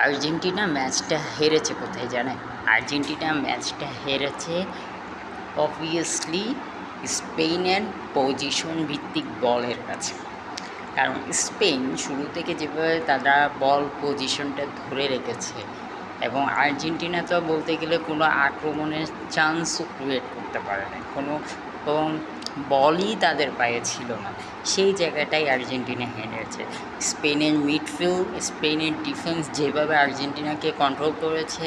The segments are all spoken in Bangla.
আর্জেন্টিনা ম্যাচটা হেরেছে কোথায় জানেন? আর্জেন্টিনা ম্যাচটা হেরেছে অবভিয়াসলি স্পেনের পজিশন ভিত্তিক বলের কাছে। কারণ স্পেন শুরু থেকে যেভাবে তারা বল পজিশনটা ধরে রেখেছে এবং আর্জেন্টিনা তো বলতে গেলে কোনো আক্রমণের চান্সও ক্রিয়েট করতে পারে না, কোনো বলই তাদের পায়ে ছিল না। সেই জায়গাটাই আর্জেন্টিনা হেরেছে। স্পেনের মিডফিল্ড, স্পেনের ডিফেন্স যেভাবে আর্জেন্টিনাকে কন্ট্রোল করেছে,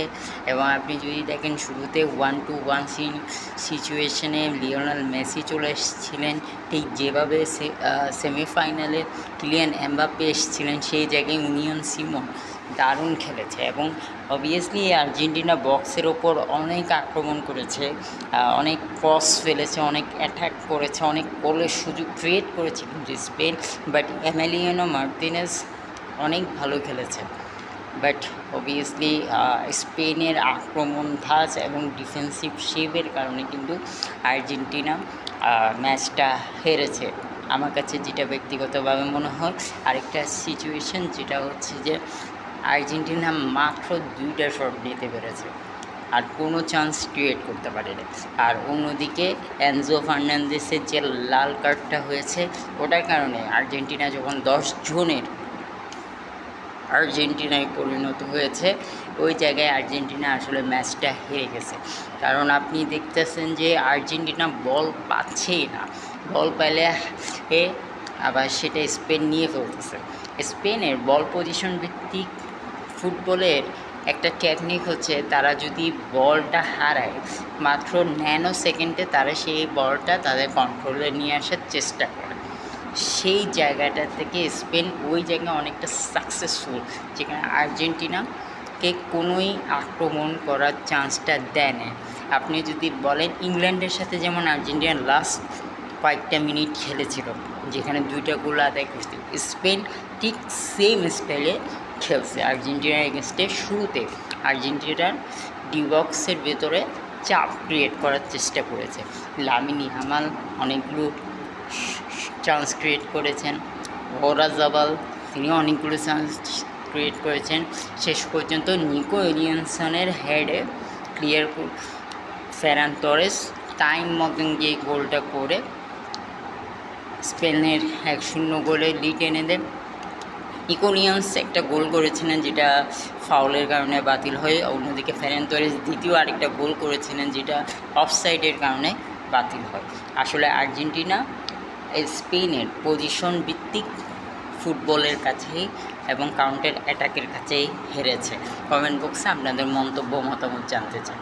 এবং আপনি যদি দেখেন শুরুতে 1-1 সিচুয়েশনে লিওনেল মেসি চলে এসেছিলেন, ঠিক যেভাবে সেমিফাইনালে কিলিয়ান এমবাপ্পে এসেছিলেন, সেই জায়গায় উনিয়ন সিমন দারুণ খেলেছে। এবং অবভিয়াসলি আর্জেন্টিনা বক্সের ওপর অনেক আক্রমণ করেছে, অনেক ক্রস ফেলেছে, অনেক অ্যাটাক করেছে, অনেক গোলের সুযোগ ক্রিয়েট করেছে কিন্তু স্পেন। বাট এমিলিয়ানো মার্টিনেজ অনেক ভালো খেলেছে। বাট অবভিয়াসলি স্পেনের আক্রমণ ধাঁচ এবং ডিফেন্সিভ শেপের কারণে কিন্তু আর্জেন্টিনা ম্যাচটা হেরেছে। আমার কাছে যেটা ব্যক্তিগতভাবে মনে হয়, আরেকটা সিচুয়েশন যেটা হচ্ছে যে আর্জেন্টিনা মাত্র 2টা শট নিতে পেরেছে, আর কোনো চান্স ক্রিয়েট করতে পারেনি। আর অন্যদিকে এনজো ফার্নান্দেসের যে লাল কার্ডটা হয়েছে, ওটার কারণে আর্জেন্টিনা যখন 10 জনের আর্জেন্টিনায় পরিণত হয়েছে, ওই জায়গায় আর্জেন্টিনা আসলে ম্যাচটা হেরে গেছে। কারণ আপনি দেখতেছেন যে আর্জেন্টিনা বল পাচ্ছেই না, বল পেলে আবার সেটা স্পেন নিয়ে ফেলতেছে। স্পেনের বল পজিশন ভিত্তিক ফুটবলের একটা টেকনিক হচ্ছে, তারা যদি বলটা হারায় মাত্র ন্যানো সেকেন্ডে তারা সেই বলটা তাদের কন্ট্রোলে নিয়ে আসার চেষ্টা করে। সেই জায়গাটা থেকে স্পেন ওই জায়গায় অনেকটা সাকসেসফুল, যেখানে আর্জেন্টিনাকে কোনোই আক্রমণ করার চান্সটা দেয় না। আপনি যদি বলেন ইংল্যান্ডের সাথে যেমন আর্জেন্টিনা লাস্ট কয়েকটা মিনিট খেলেছিল, যেখানে 2টা গোল আদায় করছে, স্পেন ঠিক সেম স্টাইলে খেলছে আর্জেন্টিনার এগেনস্টে। শুরুতে আর্জেন্টিনার ডিবক্সের ভেতরে চাপ ক্রিয়েট করার চেষ্টা করেছে। লামিন ইয়ামাল অনেকগুলো চান্স ক্রিয়েট করেছেন, ওরাজাবাল তিনি অনেকগুলো চান্স ক্রিয়েট করেছেন। শেষ পর্যন্ত নিকো উইলিয়ামসনের হেডে ক্লিয়ার ফেরান টরেস টাইম মতন গিয়ে গোলটা করে স্পেনের 1-0 গোলে লিড এনে দেন। নিকো উইলিয়ামস একটা গোল করেছিলেন যেটা ফাউলের কারণে বাতিল হয়ে, অন্যদিকে ফেরান টরেস দ্বিতীয় আরেকটা গোল করেছিলেন যেটা অফসাইডের কারণে বাতিল হয়। আসলে আর্জেন্টিনা স্পেনের পজিশন ভিত্তিক ফুটবলের কাছেই এবং কাউন্টার অ্যাটাকের কাছেই হেরেছে। কমেন্ট বক্সে আপনাদের মন্তব্য মতামত জানতে চাই।